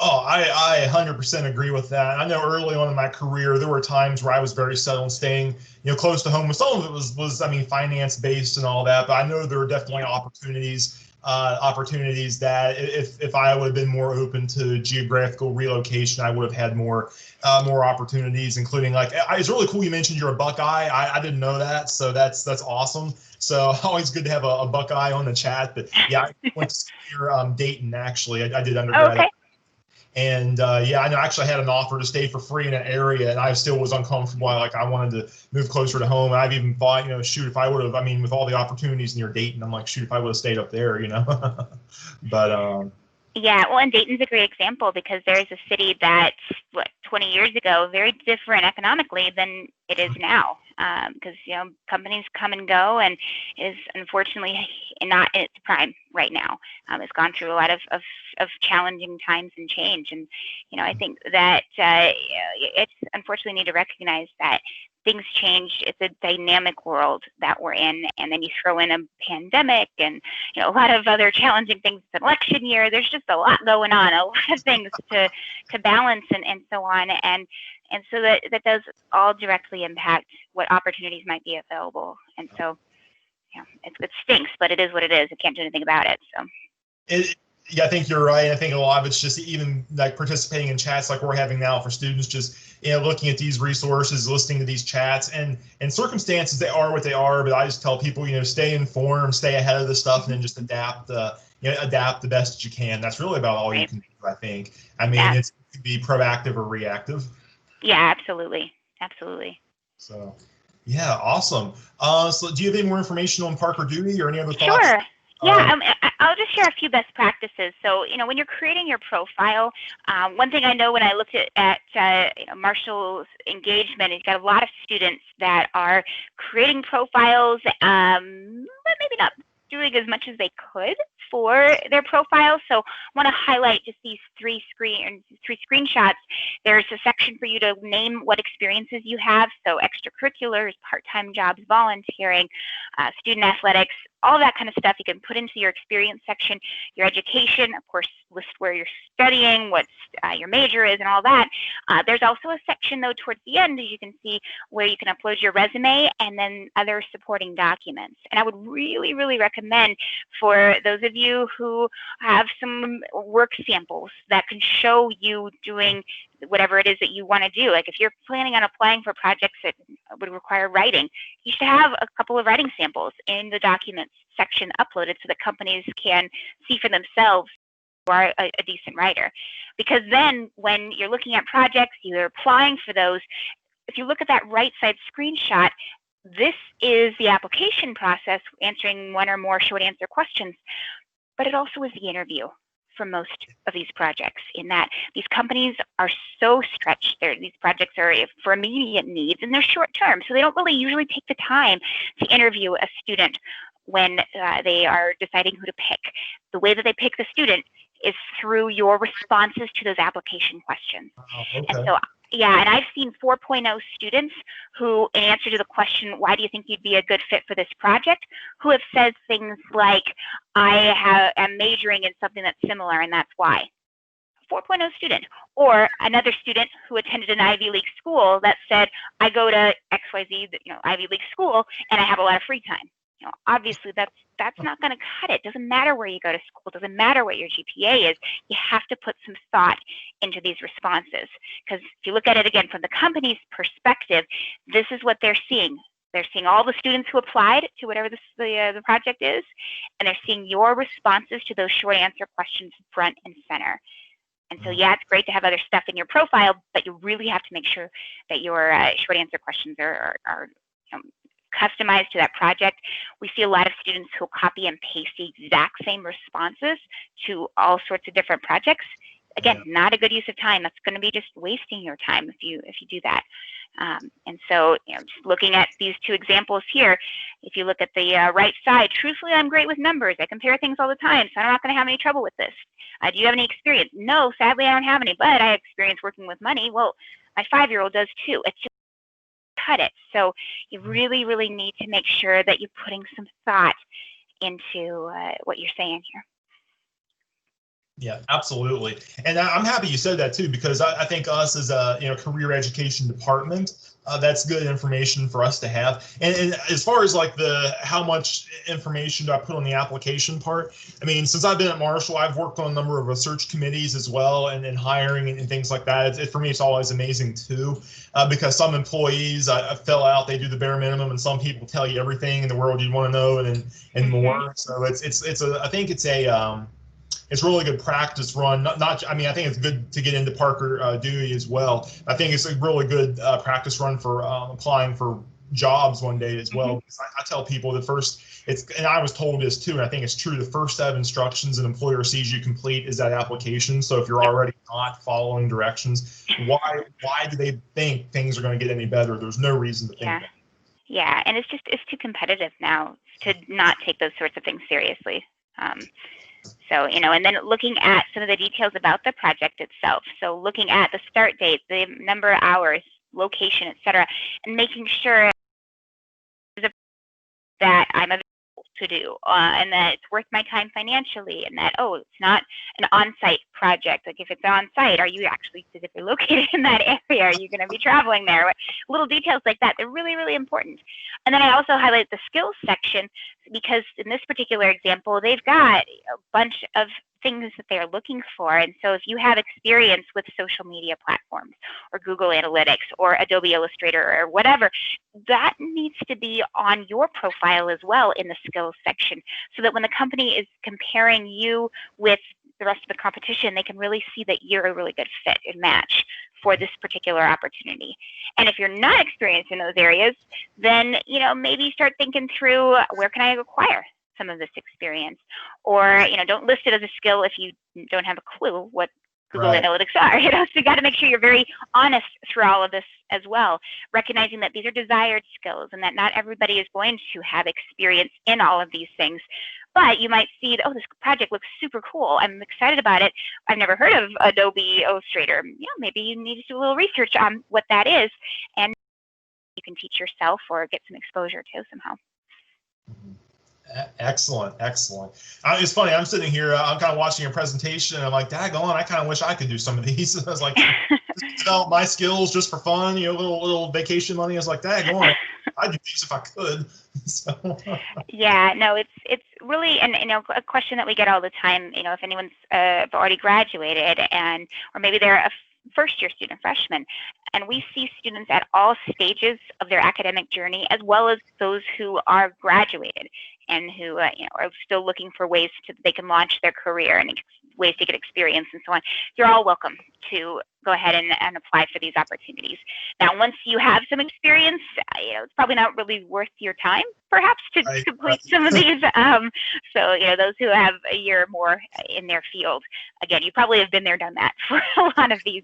Oh, I 100% agree with that. I know early on in my career, there were times where I was very set on staying, close to home. Some of it was finance based and all that, but I know there were definitely opportunities opportunities that if I would have been more open to geographical relocation, I would have had more opportunities, including like, it's really cool you mentioned you're a Buckeye. I didn't know that, so that's awesome. So always good to have a Buckeye on the chat. But yeah, I went to school here, Dayton, actually. I did undergrad. Okay. And yeah, I know, actually had an offer to stay for free in an area, and I still was uncomfortable. Like, I wanted to move closer to home. And I've even thought, shoot, if I would have, I mean, with all the opportunities near Dayton, I'm like, shoot, if I would have stayed up there, But yeah, well, and Dayton's a great example because there's a city that's 20 years ago, very different economically than it is now. Because companies come and go, and is unfortunately not in its prime right now. It's gone through a lot of challenging times and change, and I think that it's unfortunately need to recognize that things change. It's a dynamic world that we're in, and then you throw in a pandemic and a lot of other challenging things. It's an election year. There's just a lot going on, a lot of things to balance and so on, and so that does all directly impact what opportunities might be available. And so, it stinks, but it is what it is. I can't do anything about it. So. Yeah, I think you're right. I think a lot of it's just even like participating in chats like we're having now for students, just looking at these resources, listening to these chats, and circumstances, they are what they are. But I just tell people, stay informed, stay ahead of the stuff, and then just adapt adapt the best that you can. That's really about all you can do, I think. I mean, it could be proactive or reactive. Yeah, absolutely. So, yeah, awesome. So do you have any more information on Parker Dewey or any other thoughts? Sure. Yeah, I'll just share a few best practices. So, when you're creating your profile, one thing I know when I looked at Marshall's engagement, he's got a lot of students that are creating profiles, but maybe not doing as much as they could for their profiles. So I want to highlight just these three screenshots. There's a section for you to name what experiences you have. So extracurriculars, part-time jobs, volunteering, student athletics, all that kind of stuff you can put into your experience section. Your education, of course, list where you're studying, what your major is, and all that. There's also a section, though, towards the end, as you can see, where you can upload your resume and then other supporting documents. And I would really, really recommend for those of you who have some work samples that can show you doing whatever it is that you want to do. Like if you're planning on applying for projects that would require writing, you should have a couple of writing samples in the documents section uploaded so that companies can see for themselves you are a decent writer. Because then when you're looking at projects, you're applying for those, if you look at that right side screenshot, this is the application process, answering one or more short answer questions, but it also is the interview for most of these projects, in that these companies are so stretched. These projects are for immediate needs and they're short term, so they don't really usually take the time to interview a student when they are deciding who to pick. The way that they pick the student is through your responses to those application questions. Oh, okay. And so, yeah, and I've seen 4.0 students who, in answer to the question, why do you think you'd be a good fit for this project, who have said things like, I am majoring in something that's similar and that's why. 4.0 student. Or another student who attended an Ivy League school that said, I go to XYZ, Ivy League school, and I have a lot of free time. Obviously that's not going to cut it. Doesn't matter where you go to school. Doesn't matter what your GPA is. You have to put some thought into these responses, because if you look at it again from the company's perspective, this is what they're seeing. They're seeing all the students who applied to whatever the project is, and they're seeing your responses to those short answer questions front and center. And so, yeah, it's great to have other stuff in your profile, but you really have to make sure that your short answer questions are customized to that project. We see a lot of students who copy and paste the exact same responses to all sorts of different projects. Again, not a good use of time. That's going to be just wasting your time if you do that. And so, just looking at these two examples here, if you look at the right side, truthfully, I'm great with numbers. I compare things all the time, so I'm not going to have any trouble with this. Do you have any experience? No, sadly, I don't have any, but I have experience working with money. Well, my 5-year-old does too. It's just cut it. So you really, really need to make sure that you're putting some thought into what you're saying here. Yeah, absolutely. And I'm happy you said that too, because I think us as a career education department, that's good information for us to have. And as far as like how much information do I put on the application part? I mean, since I've been at Marshall, I've worked on a number of research committees as well, and hiring and things like that. For me, it's always amazing too, because some employees fill out, they do the bare minimum, and some people tell you everything in the world you want to know and more. So I think it's really good practice run. I mean, I think it's good to get into Parker Dewey as well. I think it's a really good practice run for applying for jobs one day as well. Because I tell people and I was told this too, and I think it's true, the first set of instructions an employer sees you complete is that application. So if you're already not following directions, why do they think things are going to get any better? There's no reason to think that. Yeah, and it's too competitive now to not take those sorts of things seriously. So, and then looking at some of the details about the project itself. So looking at the start date, the number of hours, location, etc., and making sure that I'm available to do, and that it's worth my time financially, and that, it's not an on-site project. Like if it's on-site, are you actually physically located in that area? Are you going to be traveling there? Little details like that, they're really, really important. And then I also highlight the skills section, because in this particular example, they've got a bunch of things that they are looking for. And so if you have experience with social media platforms or Google Analytics or Adobe Illustrator or whatever, that needs to be on your profile as well in the skills section, so that when the company is comparing you with the rest of the competition, they can really see that you're a really good fit and match for this particular opportunity. And if you're not experienced in those areas, then maybe start thinking through, where can I acquire some of this experience? Or don't list it as a skill if you don't have a clue what Google Analytics are. So you got to make sure you're very honest through all of this as well, recognizing that these are desired skills and that not everybody is going to have experience in all of these things. But you might see that, this project looks super cool. I'm excited about it. I've never heard of Adobe Illustrator. Maybe you need to do a little research on what that is, and you can teach yourself or get some exposure to somehow. Excellent. It's funny, I'm sitting here, I'm kind of watching your presentation, and I'm like, daggone, I kind of wish I could do some of these. I was like, just develop my skills just for fun, little vacation money. I was like, daggone, I'd do these if I could. So. Yeah, no, it's really, and a question that we get all the time, if anyone's already graduated or maybe they're a first-year student, freshman, and we see students at all stages of their academic journey, as well as those who are graduated and who are still looking for ways they can launch their career and ways to get experience and so on. You're all welcome to go ahead and apply for these opportunities. Now, once you have some experience, it's probably not really worth your time, perhaps, to complete some of these. So, those who have a year or more in their field, again, you probably have been there, done that for a lot of these,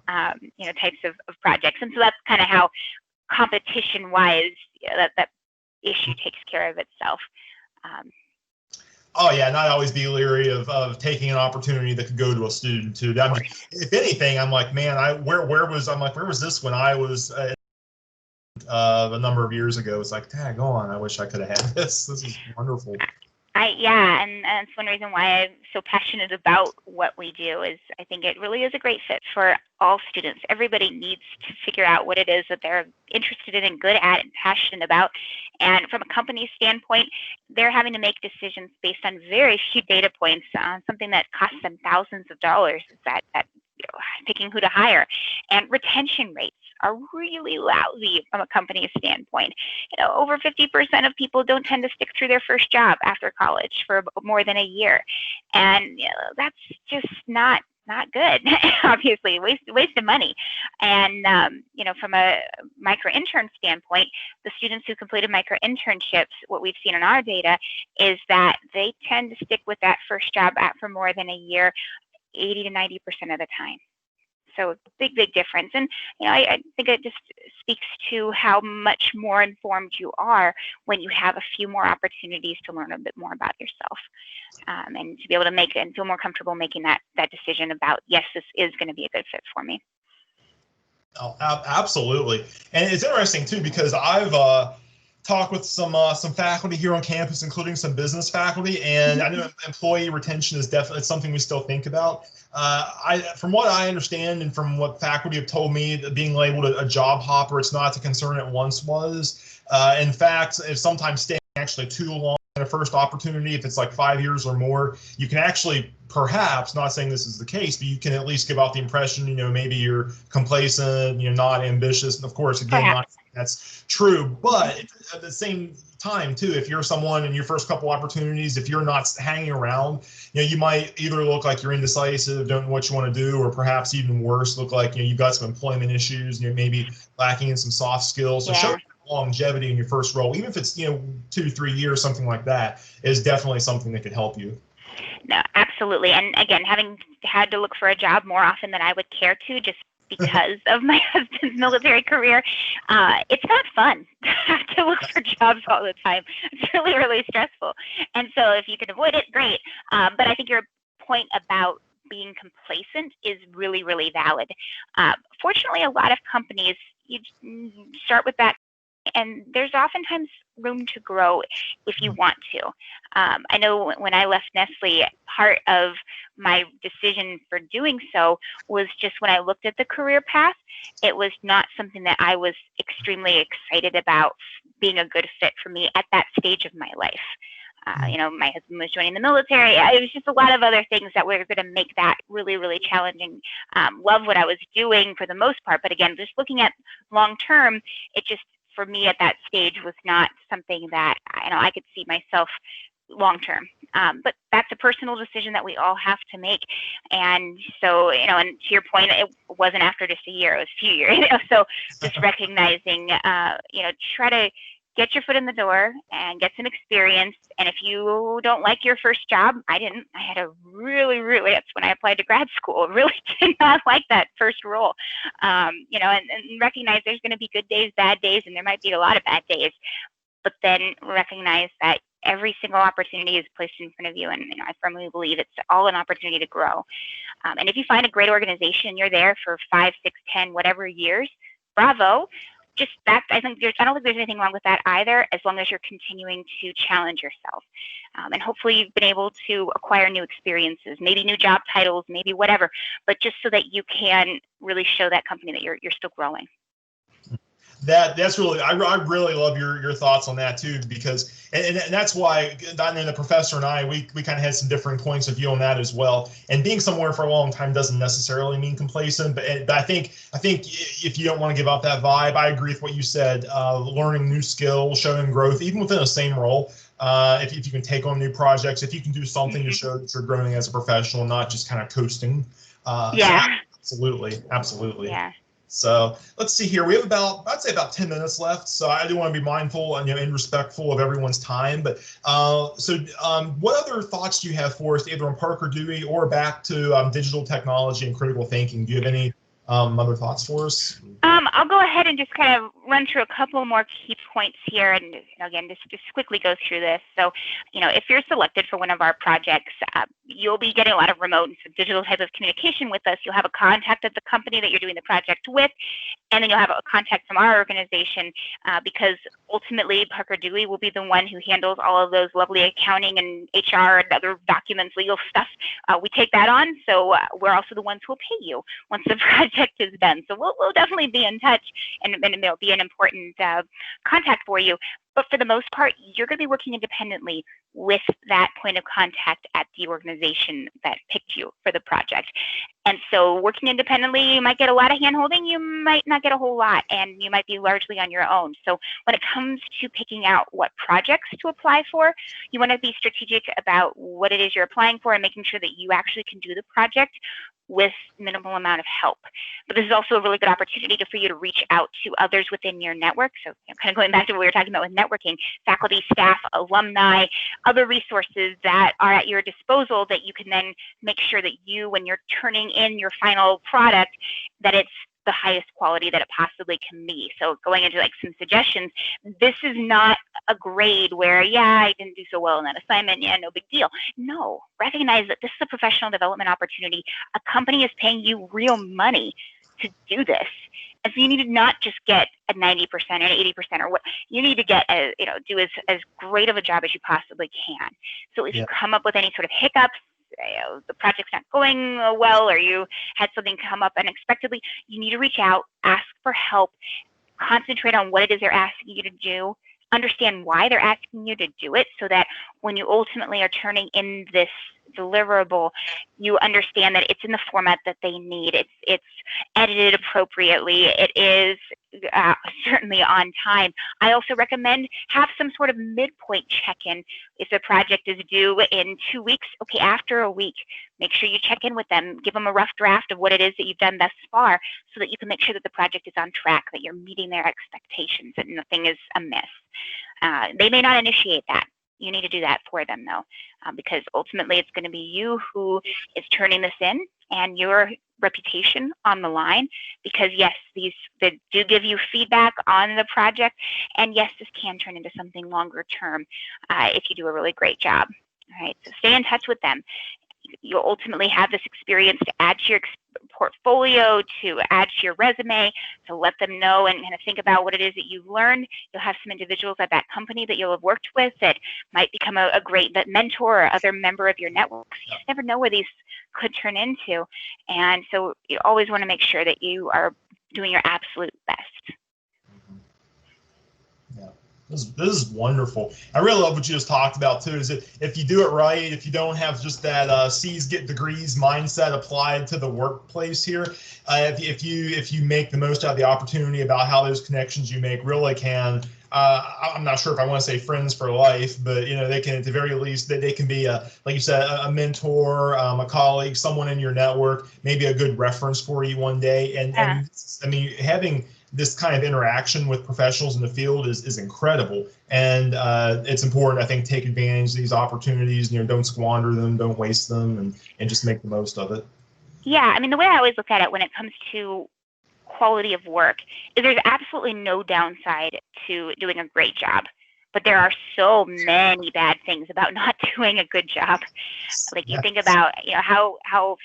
types of projects. And so that's kind of how competition-wise, that issue takes care of itself. Oh yeah, not always be leery of taking an opportunity that could go to a student too. I mean, if anything, I'm like, man, where was this when I was a number of years ago? It's like, daggone, I wish I could have had this. This is wonderful. And that's one reason why I'm so passionate about what we do. Is I think it really is a great fit for all students. Everybody needs to figure out what it is that they're interested in and good at and passionate about. And from a company standpoint, they're having to make decisions based on very few data points on something that costs them thousands of dollars. Is that picking who to hire, and retention rates are really lousy from a company standpoint. Over 50% of people don't tend to stick through their first job after college for more than a year, and that's just not good. Obviously, waste of money. And from a micro-intern standpoint, the students who completed micro-internships, what we've seen in our data is that they tend to stick with that first job for more than a year, 80 to 90% of the time. So big difference. And I think it just speaks to how much more informed you are when you have a few more opportunities to learn a bit more about yourself, and to be able to make and feel more comfortable making that decision about, yes, this is going to be a good fit for me. Oh, absolutely. And it's interesting too, because talked with some faculty here on campus, including some business faculty, and I know employee retention is definitely something we still think about. From what I understand and from what faculty have told me, that being labeled a job hopper, it's not the concern it once was. In fact, if sometimes staying actually too long in a first opportunity, if it's like 5 years or more, you can actually, perhaps, not saying this is the case, but you can at least give out the impression, maybe you're complacent, not ambitious. And of course, again, not that's true, but at the same time too, if you're someone in your first couple opportunities, if you're not hanging around, you might either look like you're indecisive, don't know what you want to do, or perhaps even worse, look like you've got some employment issues, maybe lacking in some soft skills. So show longevity in your first role, even if it's 2-3 years, something like that, is definitely something that could help you. No, absolutely. And again, having had to look for a job more often than I would care to, just because of my husband's military career, it's not fun to have to look for jobs all the time. It's really, really stressful. And so if you can avoid it, great. But I think your point about being complacent is really, really valid. Fortunately, a lot of companies, you start with that, and there's oftentimes room to grow if you want to. I know when I left Nestle, part of my decision for doing so was just when I looked at the career path, it was not something that I was extremely excited about being a good fit for me at that stage of my life. My husband was joining the military. It was just a lot of other things that were going to make that really, really challenging. Love what I was doing for the most part. But again, just looking at long term, it just, for me at that stage, was not something that I could see myself long term. But that's a personal decision that we all have to make. And so, and to your point, it wasn't after just a year, it was a few years. So just recognizing, try to get your foot in the door and get some experience. And if you don't like your first job, I didn't. I had a really, that's when I applied to grad school, really did not like that first role. And recognize there's going to be good days, bad days, and there might be a lot of bad days. But then recognize that every single opportunity is placed in front of you. And I firmly believe it's all an opportunity to grow. And if you find a great organization, you're there for 5, 6, 10, whatever years, bravo. Just that, I don't think there's anything wrong with that either, as long as you're continuing to challenge yourself. And hopefully you've been able to acquire new experiences, maybe new job titles, maybe whatever, but just so that you can really show that company that you're still growing. That's really, I really love your thoughts on that too, because and that's why the professor and I we kind of had some differing points of view on that as well. And being somewhere for a long time doesn't necessarily mean complacent, but I think if you don't want to give out that vibe, I agree with what you said. Learning new skills, showing growth, even within the same role. If you can take on new projects, if you can do something to show that you're growing as a professional, not just kind of coasting. So absolutely. Yeah. So let's see here. We have I'd say about 10 minutes left. So I do want to be mindful and respectful of everyone's time. But what other thoughts do you have for us, either on Parker Dewey or back to digital technology and critical thinking? Do you have any other thoughts for us? I'll go ahead and just kind of run through a couple more key points here, and again, just quickly go through this. So, if you're selected for one of our projects, you'll be getting a lot of remote and digital type of communication with us. You'll have a contact at the company that you're doing the project with, and then you'll have a contact from our organization, because ultimately Parker Dewey will be the one who handles all of those lovely accounting and HR and other documents, legal stuff. We take that on, so we're also the ones who will pay you once the project is done. So we'll definitely be in touch, and it'll be an important contact for you. But for the most part, you're going to be working independently with that point of contact at the organization that picked you for the project. And so working independently, you might get a lot of hand-holding, you might not get a whole lot, and you might be largely on your own. So when it comes to picking out what projects to apply for, you want to be strategic about what it is you're applying for and making sure that you actually can do the project with minimal amount of help. But this is also a really good opportunity for you to reach out to others within your network. So kind of going back to what we were talking about with networking, faculty, staff, alumni, other resources that are at your disposal that you can then make sure that you, when you're turning in your final product, that it's the highest quality that it possibly can be. So going into like some suggestions, this is not a grade where, I didn't do so well in that assignment, no big deal. No, recognize that this is a professional development opportunity. A company is paying you real money to do this. And so you need to not just get a 90% or 80% or what you need to get, do as great of a job as you possibly can. So if you come up with any sort of hiccups, the project's not going well, or you had something come up unexpectedly, you need to reach out, ask for help, concentrate on what it is they're asking you to do, understand why they're asking you to do it, so that when you ultimately are turning in this deliverable, you understand that it's in the format that they need. It's edited appropriately. It is certainly on time. I also recommend have some sort of midpoint check-in. If the project is due in 2 weeks, okay, after a week, make sure you check in with them. Give them a rough draft of what it is that you've done thus far, so that you can make sure that the project is on track, that you're meeting their expectations, that nothing is amiss. They may not initiate that. You need to do that for them, though, because ultimately it's going to be you who is turning this in, and your reputation on the line. Because yes, they do give you feedback on the project, and yes, this can turn into something longer term if you do a really great job. All right, so stay in touch with them. You'll ultimately have this experience to add to your portfolio, to add to your resume, to let them know and kind of think about what it is that you've learned. You'll have some individuals at that company that you'll have worked with that might become a great mentor or other member of your network. You just never know where these could turn into. And so you always want to make sure that you are doing your absolute best. This is wonderful. I really love what you just talked about too, is that if you do it right, if you don't have just that C's get degrees mindset applied to the workplace here, if you make the most out of the opportunity about how those connections you make really can, I'm not sure if I want to say friends for life, but they can, at the very least, that they can be like you said, a mentor, a colleague, someone in your network, maybe a good reference for you one day. And I mean, having this kind of interaction with professionals in the field is incredible, and it's important, I think, to take advantage of these opportunities. Don't squander them, don't waste them, and just make the most of it. Yeah, I mean, the way I always look at it when it comes to quality of work is there's absolutely no downside to doing a great job, but there are so many bad things about not doing a good job. Like you think about how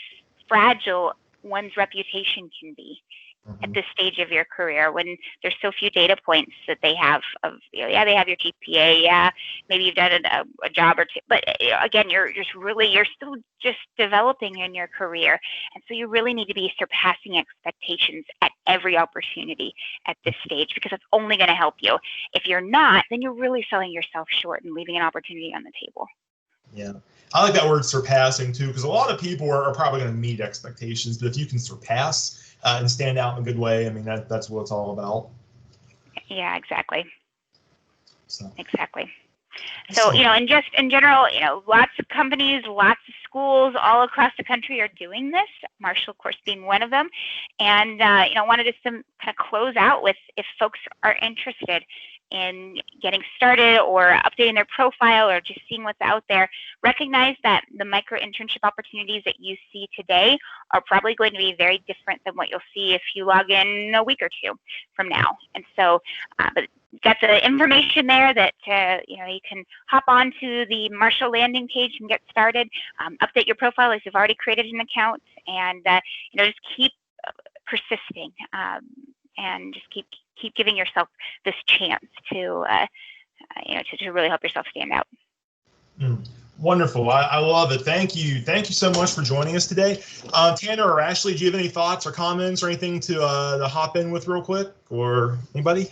fragile one's reputation can be at this stage of your career, when there's so few data points that they have of, they have your GPA, maybe you've done a job or two, but again, you're still just developing in your career. And so you really need to be surpassing expectations at every opportunity at this stage, because it's only going to help you. If you're not, then you're really selling yourself short and leaving an opportunity on the table. Yeah. I like that word surpassing too, because a lot of people are probably going to meet expectations, but if you can surpass and stand out in a good way, I mean, that's what it's all about. Yeah, exactly. Exactly. So, and just in general, lots of companies, lots of schools all across the country are doing this, Marshall, of course, being one of them. And, wanted us to kind of close out with, if folks are interested in getting started or updating their profile or just seeing what's out there, recognize that the micro-internship opportunities that you see today are probably going to be very different than what you'll see if you log in a week or two from now. And so, but got the information there that you can hop onto the Marshall landing page and get started. Update your profile if you've already created an account, and just keep persisting and just keep giving yourself this chance to really help yourself stand out. Wonderful. I love it. Thank you so much for joining us today. Tanner or Ashley, do you have any thoughts or comments or anything to hop in with real quick, or anybody?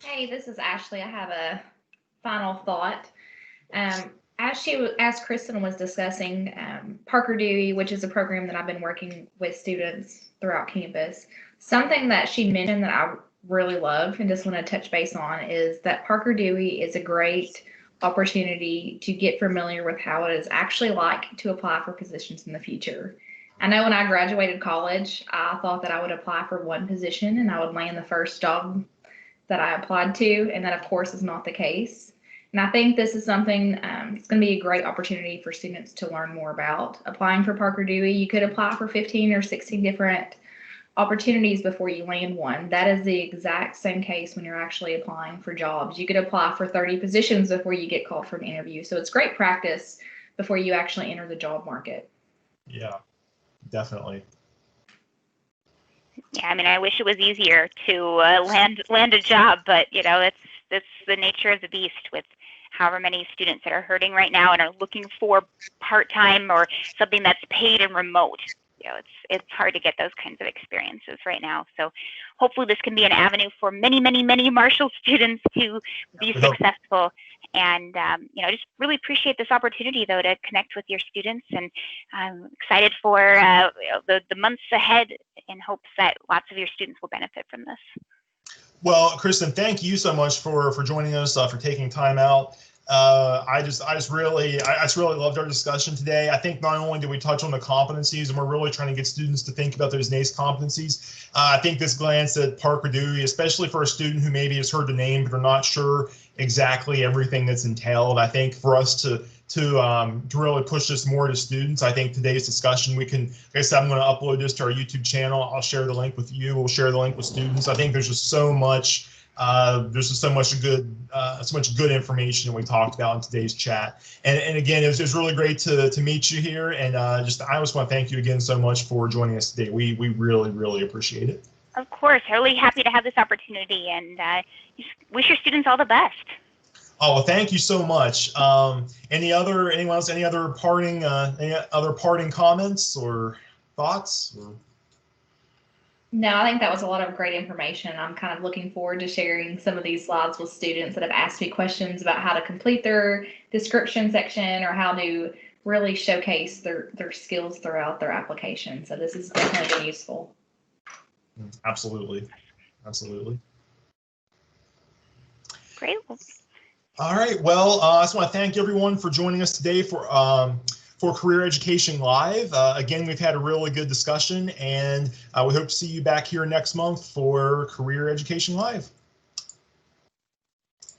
Hey, this is Ashley. I have a final thought. As Kristin was discussing, Parker Dewey, which is a program that I've been working with students throughout campus, something that she mentioned that I really love and just want to touch base on is that Parker Dewey is a great opportunity to get familiar with how it is actually like to apply for positions in the future. I know when I graduated college, I thought that I would apply for one position and I would land the first job that I applied to, and that of course is not the case. And I think this is something, it's going to be a great opportunity for students to learn more about. Applying for Parker Dewey, you could apply for 15 or 16 different opportunities before you land one. That is the exact same case when you're actually applying for jobs. You could apply for 30 positions before you get called for an interview. So it's great practice before you actually enter the job market. Yeah, definitely. Yeah, I mean, I wish it was easier to land a job, but that's the nature of the beast with however many students that are hurting right now and are looking for part-time or something that's paid and remote. It's hard to get those kinds of experiences right now. So hopefully this can be an avenue for many, many, many Marshall students to be successful. And just really appreciate this opportunity, though, to connect with your students. And I'm excited for the months ahead in hopes that lots of your students will benefit from this. Well, Kristin, thank you so much for joining us, for taking time out. I just really loved our discussion today. I think not only did we touch on the competencies, and we're really trying to get students to think about those NACE competencies. I think this glance at Parker Dewey, especially for a student who maybe has heard the name but are not sure exactly everything that's entailed, I think for us to really push this more to students, I think today's discussion, we can, like I said, I'm going to upload this to our YouTube channel. I'll share the link with you. We'll share the link with students. I think there's just so much so much good information we talked about in today's chat. And again, it was really great to meet you here. And I just want to thank you again so much for joining us today. We really, really appreciate it. Of course, really happy to have this opportunity, and wish your students all the best. Oh, well, thank you so much. Anyone else? Any other parting comments or thoughts? No, I think that was a lot of great information. I'm kind of looking forward to sharing some of these slides with students that have asked me questions about how to complete their description section or how to really showcase their skills throughout their application. So this has definitely been useful. Absolutely. Absolutely. Great. All right. Well, I just want to thank everyone for joining us today for Career Education Live. Again, we've had a really good discussion, and we hope to see you back here next month for Career Education Live.